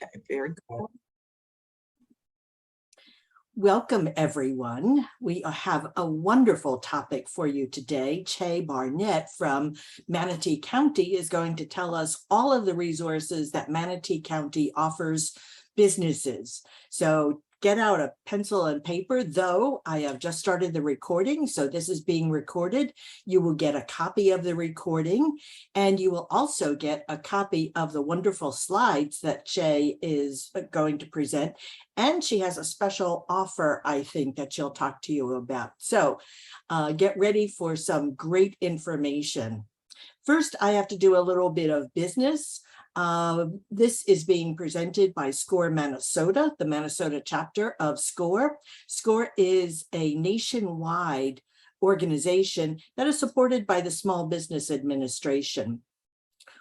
Okay, very good. Welcome, everyone. We have a wonderful topic for you today. Che Barnett from Manatee County is going to tell us all of the resources that Manatee County offers businesses. So get out a pencil and paper, though I have just started the recording, so this is being recorded. You will get a copy of the recording, and you will also get a copy of the wonderful slides that Che is going to present. And she has a special offer, I think, that she'll talk to you about. So get ready for some great information. First, I have to do a little bit of business. This is being presented by SCORE Minnesota, the Minnesota chapter of SCORE. SCORE is a nationwide organization that is supported by the Small Business Administration.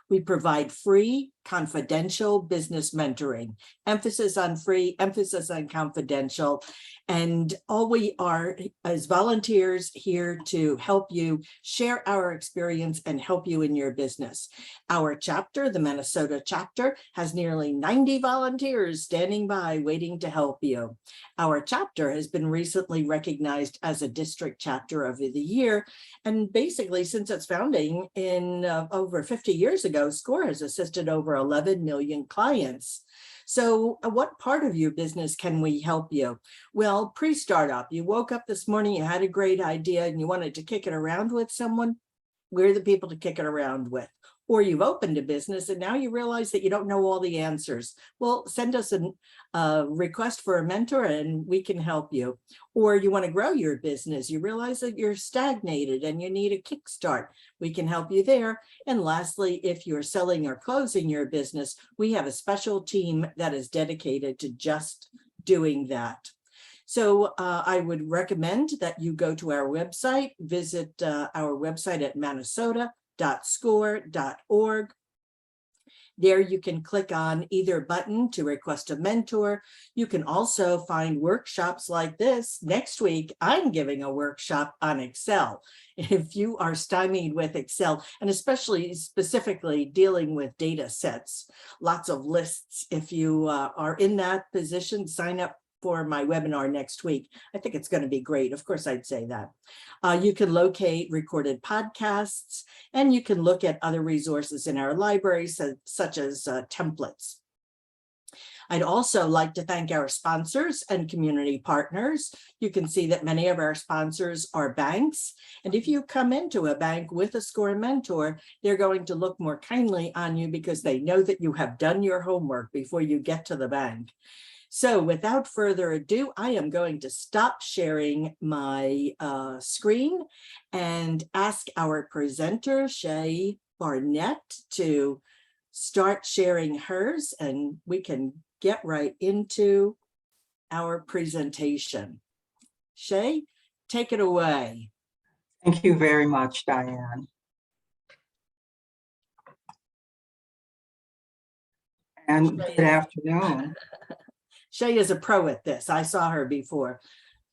We provide free, confidential business mentoring, emphasis on free, emphasis on confidential. And all we are as volunteers here to help you share our experience and help you in your business. Our chapter, the Minnesota chapter, has nearly 90 volunteers standing by waiting to help you. Our chapter has been recently recognized as a district chapter of the year. And basically, since its founding in over 50 years ago, SCORE has assisted over 11 million clients. So what part of your business can we help you? Well, pre-startup, you woke up this morning, you had a great idea and you wanted to kick it around with someone. We're the people to kick it around with. Or you've opened a business and now you realize that you don't know all the answers. Well, send us a request for a mentor and we can help you. Or you want to grow your business. You realize that you're stagnated and you need a kickstart. We can help you there. And lastly, if you're selling or closing your business, we have a special team that is dedicated to just doing that. So I would recommend that you go to our website, visit our website at minnesota.score.org. There you can click on either button to request a mentor. You can also find workshops like this. Next week, I'm giving a workshop on Excel. If you are stymied with Excel, and especially specifically dealing with data sets, lots of lists, if you are in that position, sign up for my webinar next week. I think it's going to be great. Of course, I'd say that. You can locate recorded podcasts, and you can look at other resources in our library, such as templates. I'd also like to thank our sponsors and community partners. You can see that many of our sponsors are banks. And if you come into a bank with a SCORE mentor, they're going to look more kindly on you because they know that you have done your homework before you get to the bank. So without further ado, I am going to stop sharing my screen and ask our presenter, Che Barnett, to start sharing hers, and we can get right into our presentation. Che, take it away. Thank you very much, Diane. And good afternoon. Che is a pro at this. I saw her before.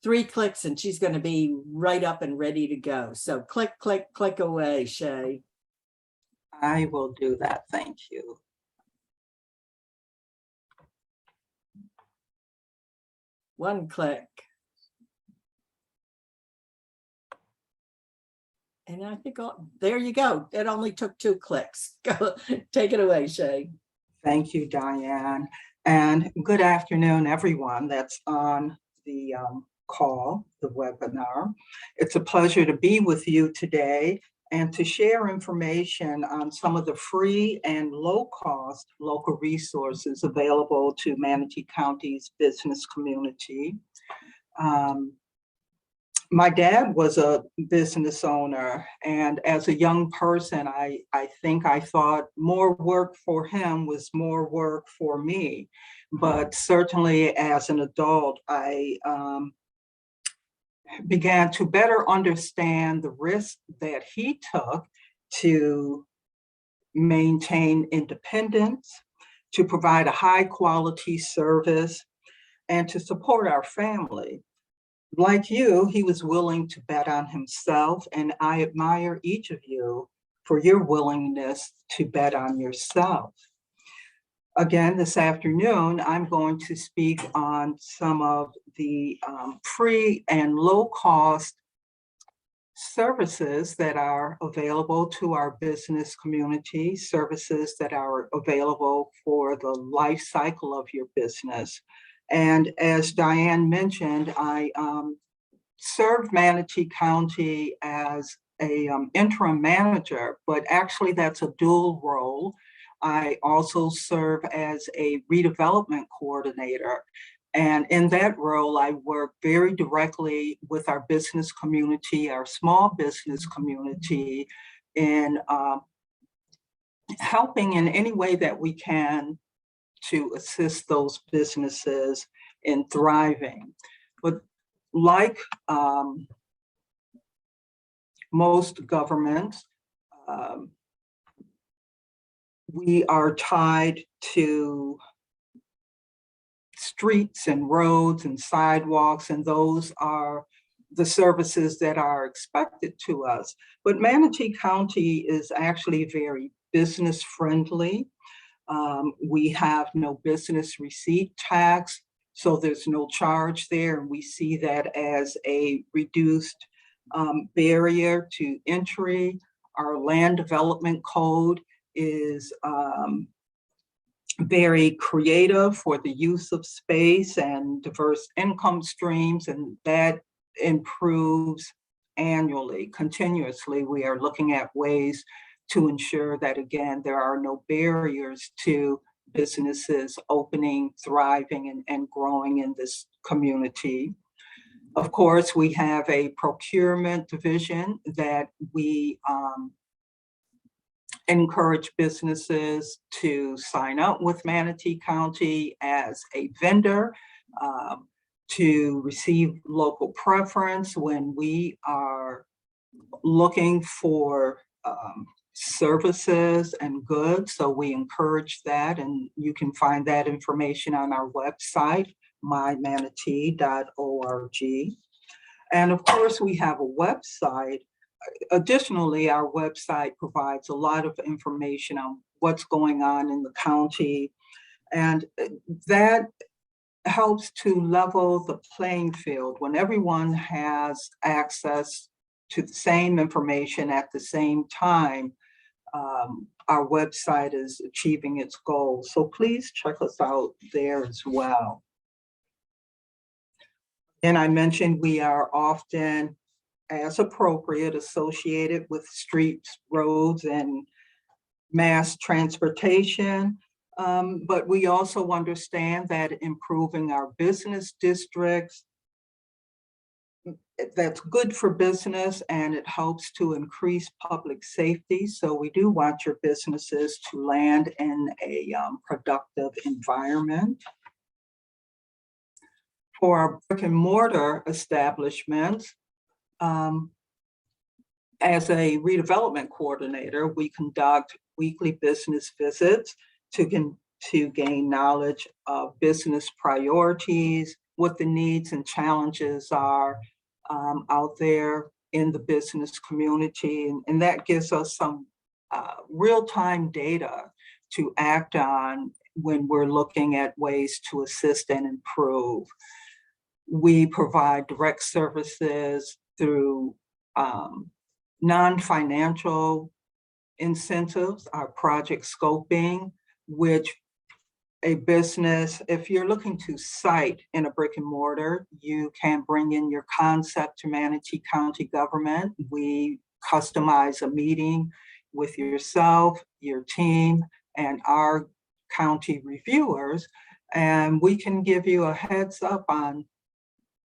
3 clicks and she's going to be right up and ready to go. So click, click, click away, Che. I will do that. Thank you. One click. And I think, there you go. It only took 2 clicks. Go, take it away, Che. Thank you, Diane. And good afternoon, everyone that's on the call, the webinar. It's a pleasure to be with you today and to share information on some of the free and low-cost local resources available to Manatee County's business community. My dad was a business owner, and as a young person, I think I thought more work for him was more work for me. But certainly as an adult, I began to better understand the risk that he took to maintain independence, to provide a high quality service, and to support our family. Like you, he was willing to bet on himself, and I admire each of you for your willingness to bet on yourself. Again, this afternoon, I'm going to speak on some of the free and low-cost services that are available to our business community, services that are available for the life cycle of your business. And as Diane mentioned, I served Manatee County as a interim manager, but actually that's a dual role. I also serve as a redevelopment coordinator. And in that role, I work very directly with our business community, our small business community, in helping in any way that we can to assist those businesses in thriving. But like most governments, we are tied to streets and roads and sidewalks, and those are the services that are expected to us. But Manatee County is actually very business friendly. We have no business receipt tax, so there's no charge there. And we see that as a reduced barrier to entry. Our land development code is very creative for the use of space and diverse income streams, and that improves annually, continuously. We are looking at ways to ensure that, again, there are no barriers to businesses opening, thriving, and growing in this community. Of course, we have a procurement division that we encourage businesses to sign up with Manatee County as a vendor, to receive local preference when we are looking for services and goods. So we encourage that, and you can find that information on our website, mymanatee.org. And of course, we have a website. Additionally, our website provides a lot of information on what's going on in the county, and that helps to level the playing field. When everyone has access to the same information at the same time, our website is achieving its goals. So please check us out there as well. And I mentioned we are often, as appropriate, associated with streets, roads, and mass transportation. But we also understand that improving our business districts, that's good for business, and it helps to increase public safety. So we do want your businesses to land in a productive environment. For our brick and mortar establishments, as a redevelopment coordinator, we conduct weekly business visits to gain knowledge of business priorities, what the needs and challenges are out there in the business community. And that gives us some real-time data to act on when we're looking at ways to assist and improve. We provide direct services through non-financial incentives, our project scoping, which a business, if you're looking to site in a brick and mortar, you can bring in your concept to Manatee County government. We customize a meeting with yourself, your team, and our county reviewers, and we can give you a heads up on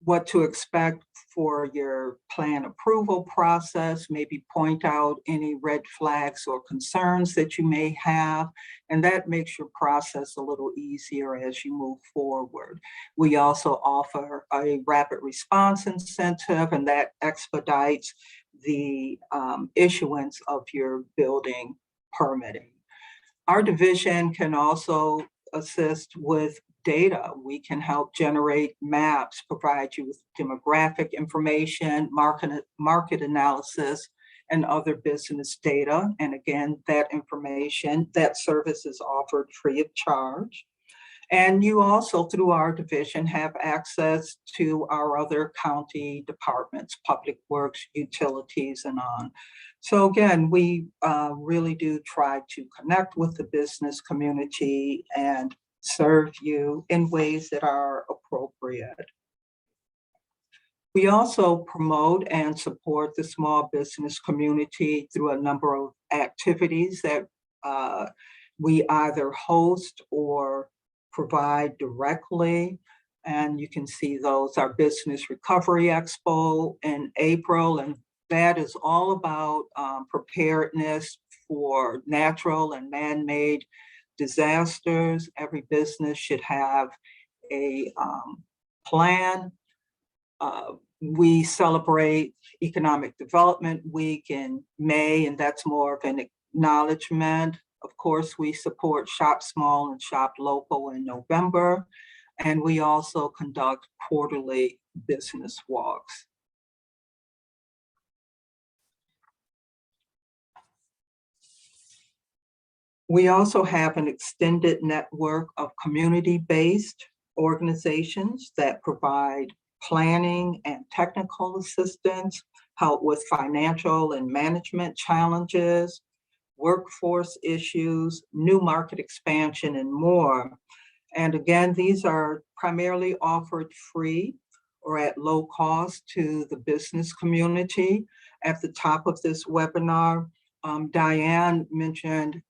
what to expect for your plan approval process, maybe point out any red flags or concerns that you may have, and that makes your process a little easier as you move forward. We also offer a rapid response incentive, and that expedites the issuance of your building permitting. Our division can also assist with data. We can help generate maps, provide you with demographic information, market analysis, and other business data. And again, that information, that service is offered free of charge. And you also, through our division, have access to our other county departments, public works, utilities, and on. So again, we really do try to connect with the business community and serve you in ways that are appropriate. We also promote and support the small business community through a number of activities that we either host or provide directly. And you can see those, our Business Recovery Expo in April, and that is all about preparedness for natural and man-made disasters. Every business should have a plan. We celebrate Economic Development Week in May, and that's more of an acknowledgement. Of course, we support Shop Small and Shop Local in November, and we also conduct quarterly business walks. We also have an extended network of community-based organizations that provide planning and technical assistance, help with financial and management challenges, workforce issues, new market expansion, and more. And again, these are primarily offered free or at low cost to the business community. At the top of this webinar, Diane mentioned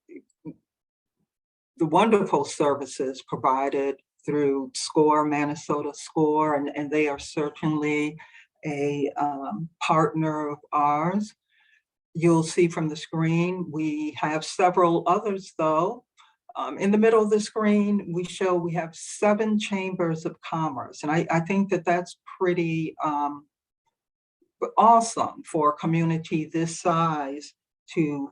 the wonderful services provided through SCORE, Minnesota SCORE, and they are certainly a partner of ours. You'll see from the screen, we have several others though. In the middle of the screen, we show we have 7 chambers of commerce. And I think that that's pretty awesome for a community this size to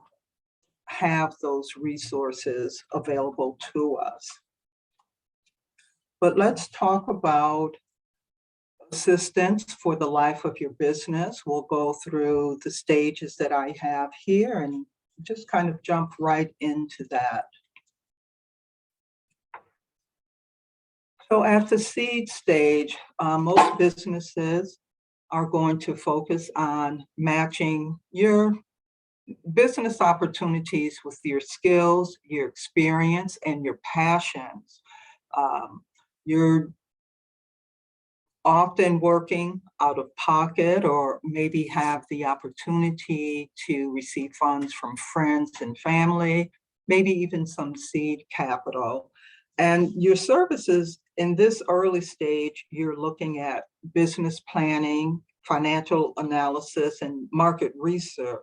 have those resources available to us. But let's talk about assistance for the life of your business. We'll go through the stages that I have here and just kind of jump right into that. So at the seed stage, most businesses are going to focus on matching your business opportunities with your skills, your experience, and your passions. You're often working out of pocket or maybe have the opportunity to receive funds from friends and family, maybe even some seed capital. And your services in this early stage, you're looking at business planning, financial analysis, and market research.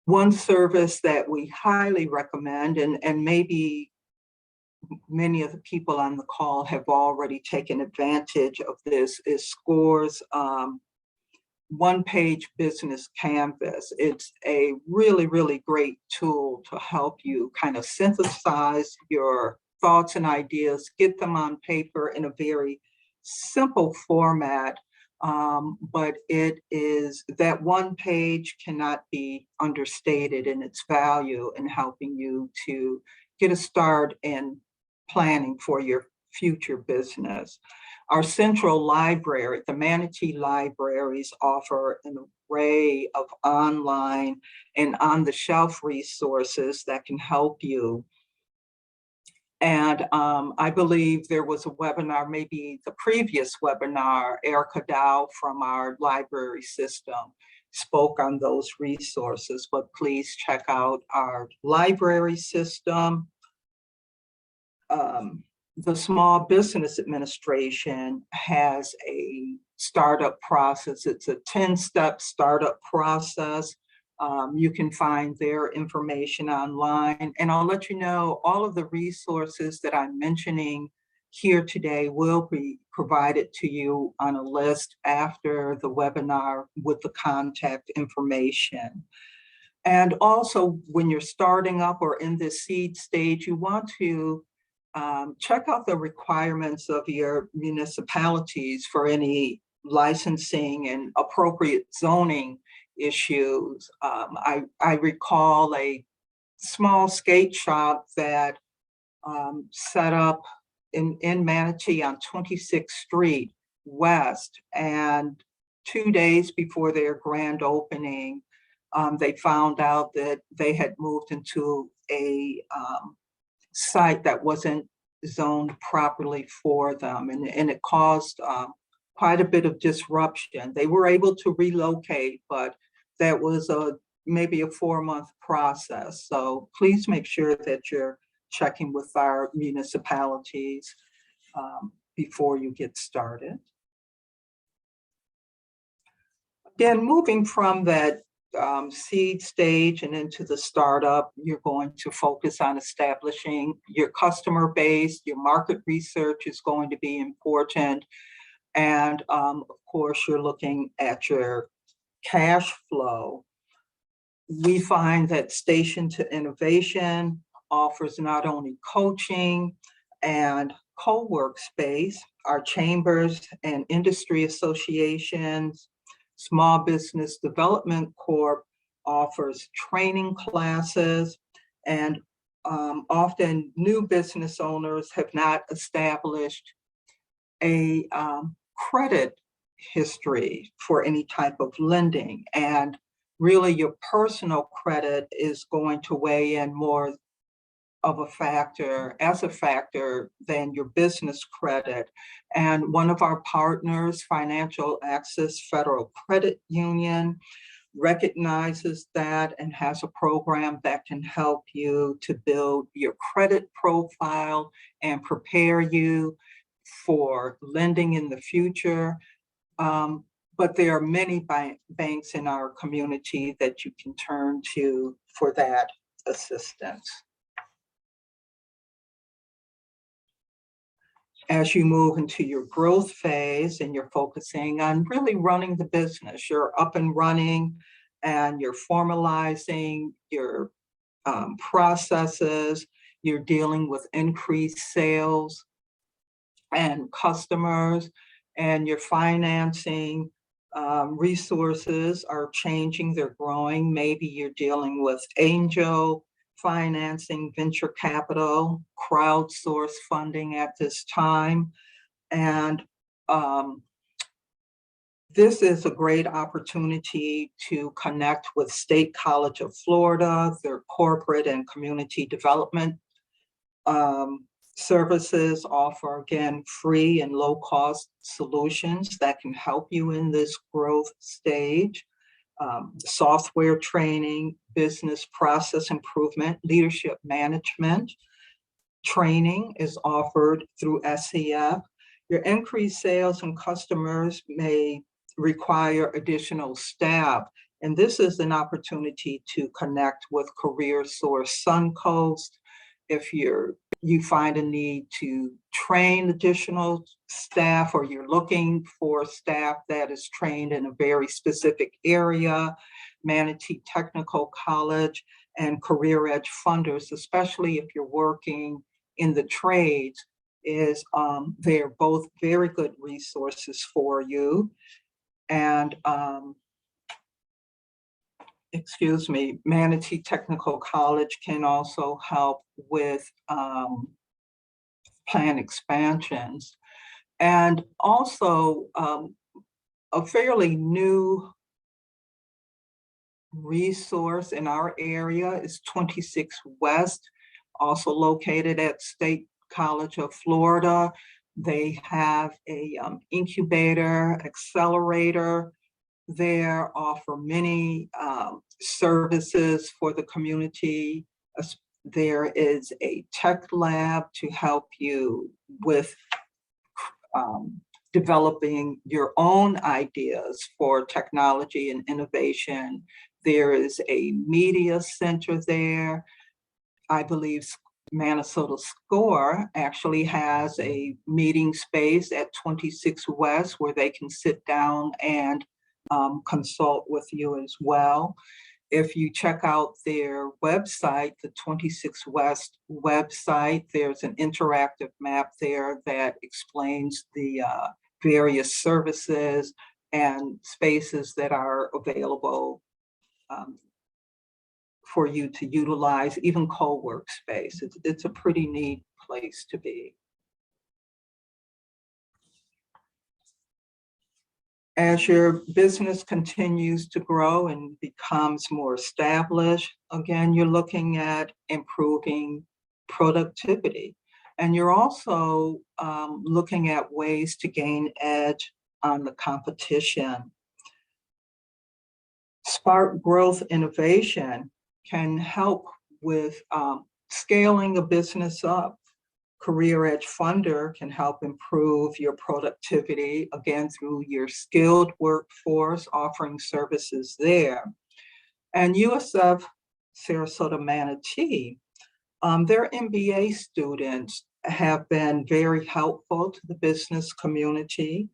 One service that we highly recommend, and maybe many of the people on the call have already taken advantage of this, is SCORE's one-page business canvas. It's a really, really great tool to help you kind of synthesize your thoughts and ideas, get them on paper in a very simple format. But it is, that one page cannot be understated in its value in helping you to get a start in planning for your future business. Our central library, the Manatee libraries, offer an array of online and on-the-shelf resources that can help you. And I believe there was a webinar, maybe the previous webinar, Erica Dow from our library system spoke on those resources, but please check out our library system. The Small Business Administration has a startup process. It's a 10-step startup process. You can find their information online. And I'll let you know, all of the resources that I'm mentioning here today will be provided to you on a list after the webinar with the contact information. And also, when you're starting up or in this seed stage, you want to check out the requirements of your municipalities for any licensing and appropriate zoning issues. I recall a small skate shop that set up in Manatee on 26th Street West, and 2 days before their grand opening, they found out that they had moved into a site that wasn't zoned properly for them, and it caused quite a bit of disruption. They were able to relocate, but that was maybe a 4-month process. So please make sure that you're checking with our municipalities before you get started. Again, moving from that seed stage and into the startup, you're going to focus on establishing your customer base. Your market research is going to be important. And of course, you're looking at your cash flow. We find that Station to Innovation offers not only coaching and co-work space, our chambers and industry associations. Small Business Development Corp offers training classes, and often new business owners have not established a credit history for any type of lending. And really your personal credit is going to weigh in more of a factor than your business credit. And one of our partners, Financial Access Federal Credit Union, recognizes that and has a program that can help you to build your credit profile and prepare you for lending in the future. But there are many banks in our community that you can turn to for that assistance. As you move into your growth phase and you're focusing on really running the business, you're up and running and you're formalizing your processes, you're dealing with increased sales and customers, and your financing resources are changing, they're growing. Maybe you're dealing with angel financing, venture capital, crowdsource funding at this time. And this is a great opportunity to connect with State College of Florida, their corporate and community development services offer, again, free and low-cost solutions that can help you in this growth stage. Software training, business process improvement, leadership management training is offered through SCF. Your increased sales and customers may require additional staff, and this is an opportunity to connect with Career Source Suncoast. If you find a need to train additional staff, or you're looking for staff that is trained in a very specific area, Manatee Technical College and Career Edge funders, especially if you're working in the trades, they're both very good resources for you. And Manatee Technical College can also help with plan expansions. And also a fairly new resource in our area is 26 West, also located at State College of Florida. They have a incubator, accelerator there, offer many services for the community. There is a tech lab to help you with developing your one ideas for technology and innovation. There is a media center there. I believe Minnesota SCORE actually has a meeting space at 26 West where they can sit down and consult with you as well. If you check out their website, the 26 West website, there's an interactive map there that explains the various services and spaces that are available for you to utilize, even co-work space. It's a pretty neat place to be. As your business continues to grow and becomes more established, again, you're looking at improving productivity. And you're also looking at ways to gain edge on the competition. Spark Growth Innovation can help with scaling a business up. Career Edge Funder can help improve your productivity, again, through your skilled workforce, offering services there. And USF Sarasota Manatee, their MBA students have been very helpful to the business community.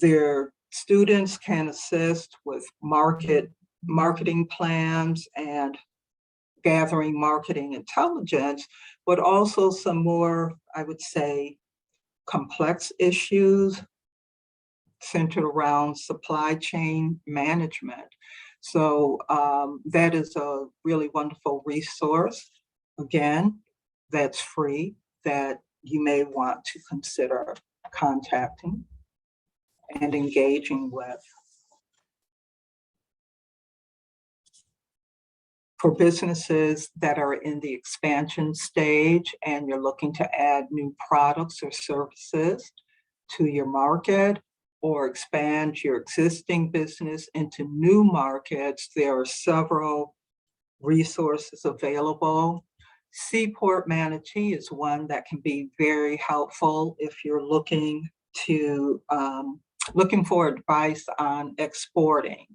Their students can assist with marketing plans and gathering marketing intelligence, but also some more, I would say, complex issues centered around supply chain management. So that is a really wonderful resource, again, that's free, that you may want to consider contacting and engaging with. For businesses that are in the expansion stage and you're looking to add new products or services to your market or expand your existing business into new markets, there are several resources available. Seaport Manatee is one that can be very helpful if you're looking for advice on exporting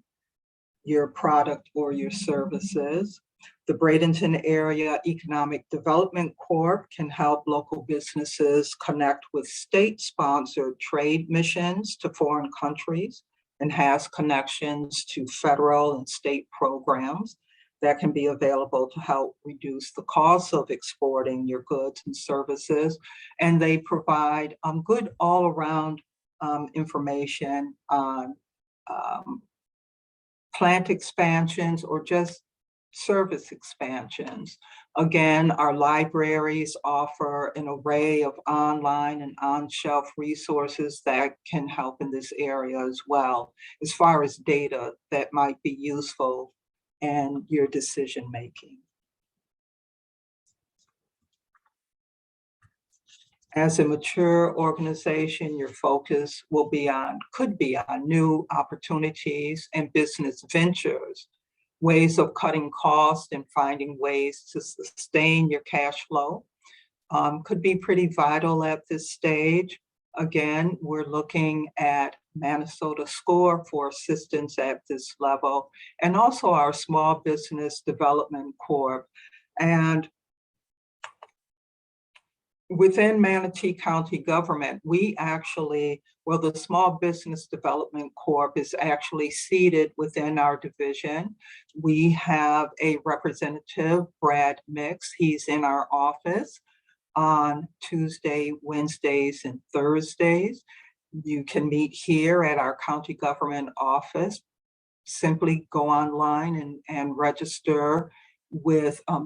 your product or your services. The Bradenton Area Economic Development Corp can help local businesses connect with state-sponsored trade missions to foreign countries and has connections to federal and state programs that can be available to help reduce the cost of exporting your goods and services. And they provide good all-around information on plant expansions or just service expansions. Again, our libraries offer an array of online and on-shelf resources that can help in this area as well, as far as data that might be useful in your decision-making. As a mature organization, your focus could be on new opportunities and business ventures, ways of cutting costs and finding ways to sustain your cash flow. Could be pretty vital at this stage. Again, we're looking at Minnesota SCORE for assistance at this level, and also our Small Business Development Corp. And within Manatee County government, the Small Business Development Corp is actually seated within our division. We have a representative, Brad Mix. He's in our office on Tuesday, Wednesdays, and Thursdays. You can meet here at our county government office. Simply go online and register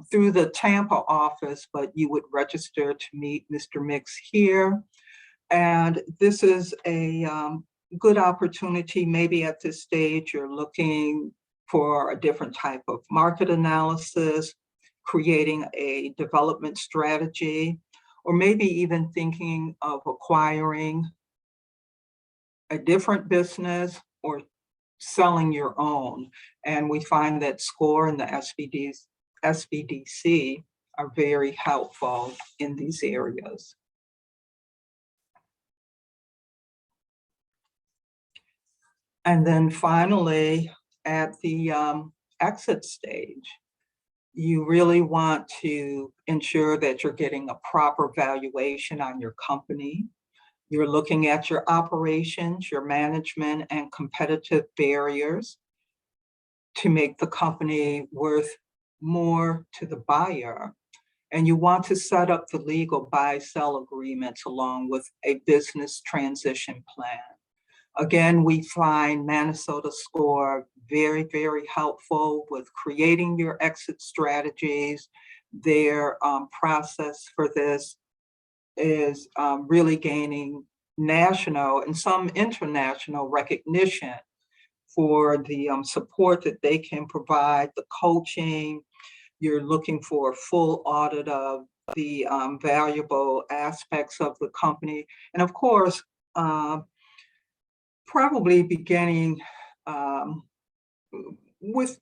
through the Tampa office, but you would register to meet Mr. Mix here. And this is a good opportunity. Maybe at this stage, you're looking for a different type of market analysis, creating a development strategy, or maybe even thinking of acquiring a different business or selling your own. And we find that SCORE and the SBDC are very helpful in these areas. And then finally, at the exit stage, you really want to ensure that you're getting a proper valuation on your company. You're looking at your operations, your management, and competitive barriers. to make the company worth more to the buyer. And you want to set up the legal buy-sell agreements along with a business transition plan. Again, we find Minnesota SCORE very, very helpful with creating your exit strategies. Their process for this is really gaining national and some international recognition for the support that they can provide, the coaching. You're looking for a full audit of the valuable aspects of the company. And of course, probably beginning with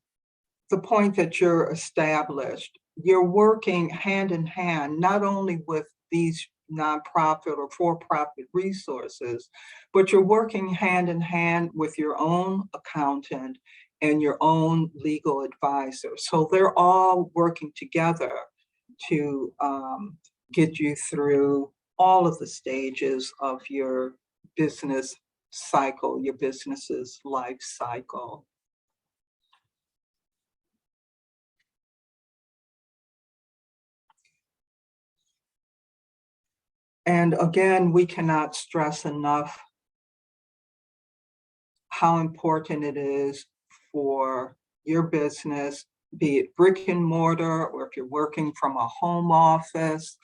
the point that you're established, you're working hand in hand, not only with these nonprofit or for-profit resources, but you're working hand in hand with your own accountant and your own legal advisor. So they're all working together to get you through all of the stages of your business cycle, your business's life cycle. And again, we cannot stress enough how important it is for your business, be it brick and mortar, or if you're working from a home office,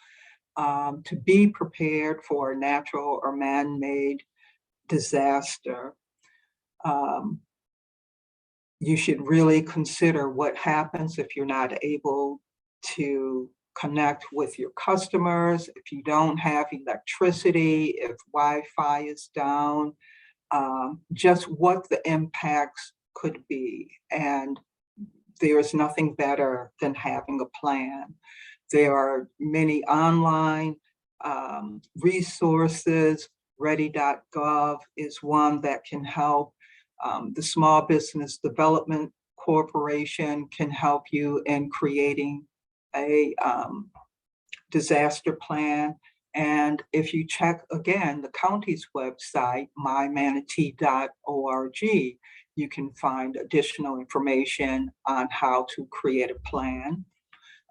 to be prepared for a natural or man-made disaster. You should really consider what happens if you're not able to connect with your customers, if you don't have electricity, if Wi-Fi is down, just what the impacts could be. And there is nothing better than having a plan. There are many online resources. Ready.gov is one that can help. The Small Business Development Corporation can help you in creating a disaster plan. And if you check again the county's website, mymanatee.org, you can find additional information on how to create a plan.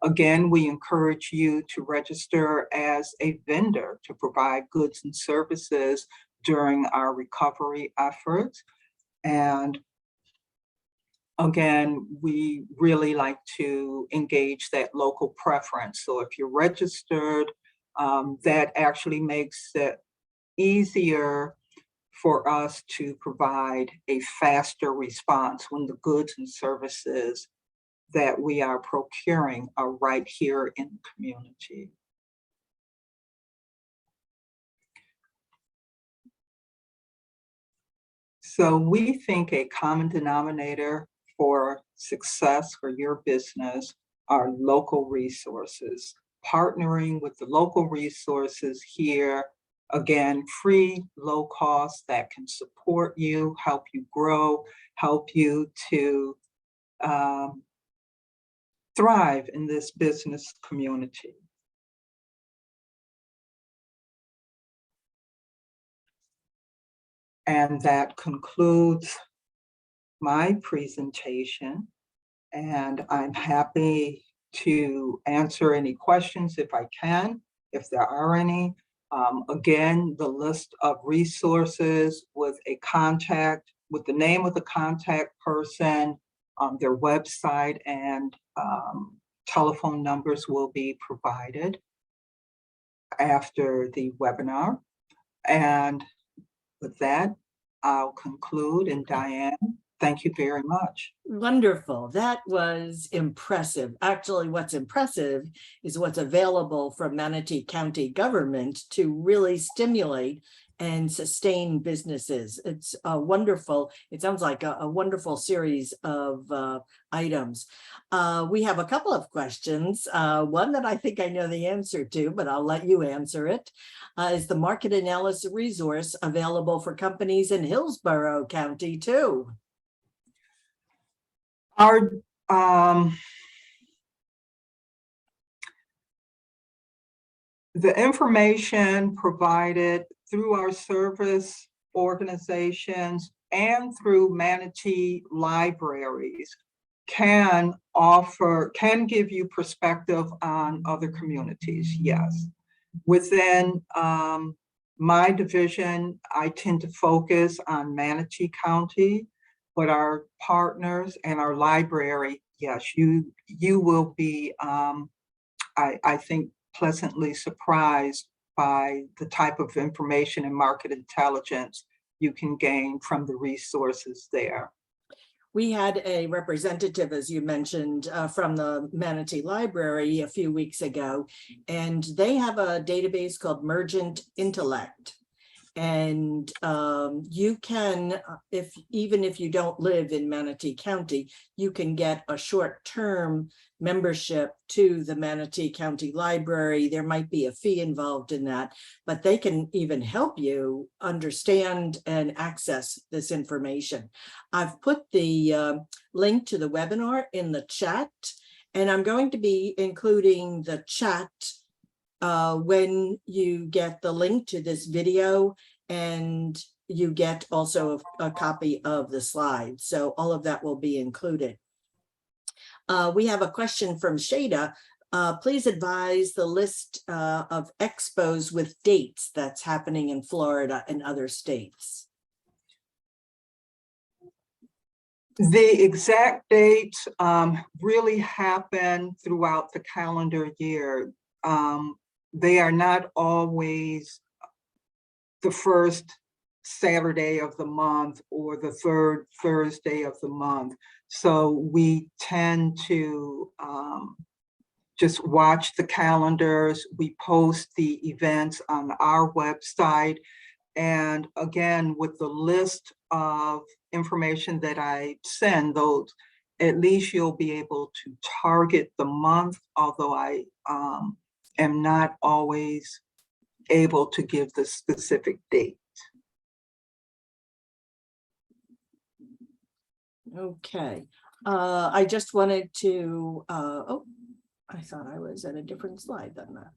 Again, we encourage you to register as a vendor to provide goods and services during our recovery efforts. And again, we really like to engage that local preference. So if you're registered, that actually makes it easier for us to provide a faster response when the goods and services that we are procuring are right here in the community. So we think a common denominator for success for your business are local resources. Partnering with the local resources here, again, free, low cost, that can support you, help you grow, help you to thrive in this business community. And that concludes my presentation. And I'm happy to answer any questions if I can, if there are any. Again, the list of resources with a contact, with the name of the contact person, their website and telephone numbers will be provided after the webinar. And with that, I'll conclude. And Diane, thank you very much. Wonderful. That was impressive. Actually, what's impressive is what's available from Manatee County government to really stimulate and sustain businesses. It's wonderful. It sounds like a wonderful series of items. We have a couple of questions. One that I think I know the answer to, but I'll let you answer it. Is the market analysis resource available for companies in Hillsborough County too? Our the information provided through our service organizations and through Manatee libraries can give you perspective on other communities, yes. Within my division, I tend to focus on Manatee County, but our partners and our library, yes, you will be, I think, pleasantly surprised by the type of information and market intelligence you can gain from the resources there. We had a representative, as you mentioned, from the Manatee Library a few weeks ago, and they have a database called Mergent Intellect. And you can, even if you don't live in Manatee County, you can get a short-term membership to the Manatee County Library. There might be a fee involved in that, but they can even help you understand and access this information. I've put the link to the webinar in the chat, and I'm going to be including the chat when you get the link to this video, and you get also a copy of the slides. So all of that will be included. We have a question from Shada. Please advise the list of expos with dates that's happening in Florida and other states. The exact dates really happen throughout the calendar year. They are not always the first Saturday of the month or the third Thursday of the month. So we tend to just watch the calendars. We post the events on our website. And again, with the list of information that I send, those, at least you'll be able to target the month, although I am not always able to give the specific date. Okay, I just wanted to, oh, I thought I was at a different slide than that.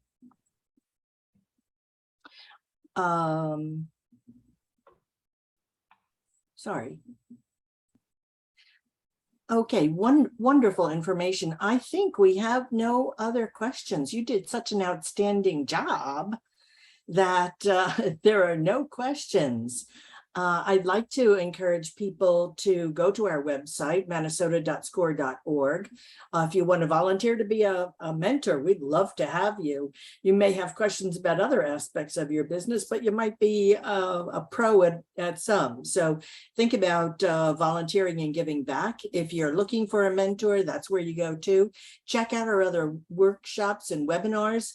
Sorry. Okay, wonderful information. I think we have no other questions. You did such an outstanding job that there are no questions. I'd like to encourage people to go to our website, minnesota.score.org. If you want to volunteer to be a mentor, we'd love to have you. You may have questions about other aspects of your business, but you might be a pro at some. So think about volunteering and giving back. If you're looking for a mentor, that's where you go to. Check out our other workshops and webinars.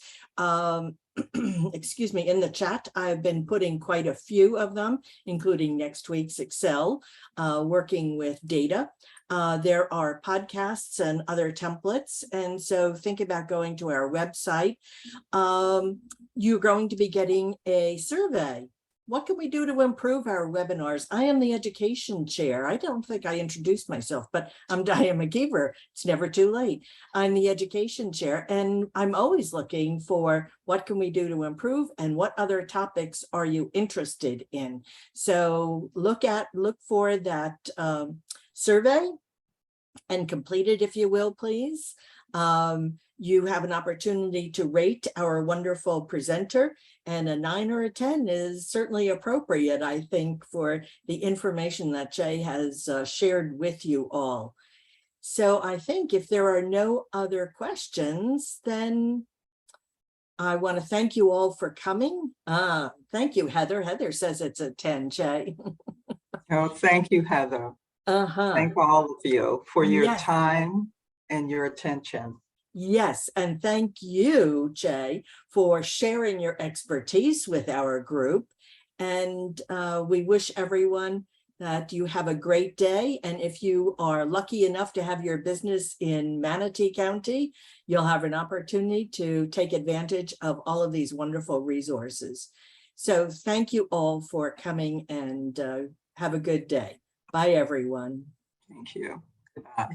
Excuse me, in the chat, I've been putting quite a few of them, including next week's Excel, working with data. There are podcasts and other templates. And so think about going to our website. You're going to be getting a survey. What can we do to improve our webinars? I am the education chair. I don't think I introduced myself, but I'm Diane McGeever. It's never too late. I'm the education chair, and I'm always looking for what can we do to improve and what other topics are you interested in. So look for that survey and complete it, if you will, please. You have an opportunity to rate our wonderful presenter, and a 9 or a 10 is certainly appropriate, I think, for the information that Jay has shared with you all. So I think if there are no other questions, then I want to thank you all for coming. Thank you, Heather. Heather says it's a 10, Jay. Oh, thank you, Heather. Thank all of you for your time and your attention. Yes, and thank you, Jay, for sharing your expertise with our group. And we wish everyone that you have a great day. And if you are lucky enough to have your business in Manatee County, you'll have an opportunity to take advantage of all of these wonderful resources. So thank you all for coming, and have a good day. Bye, everyone. Thank you. Goodbye.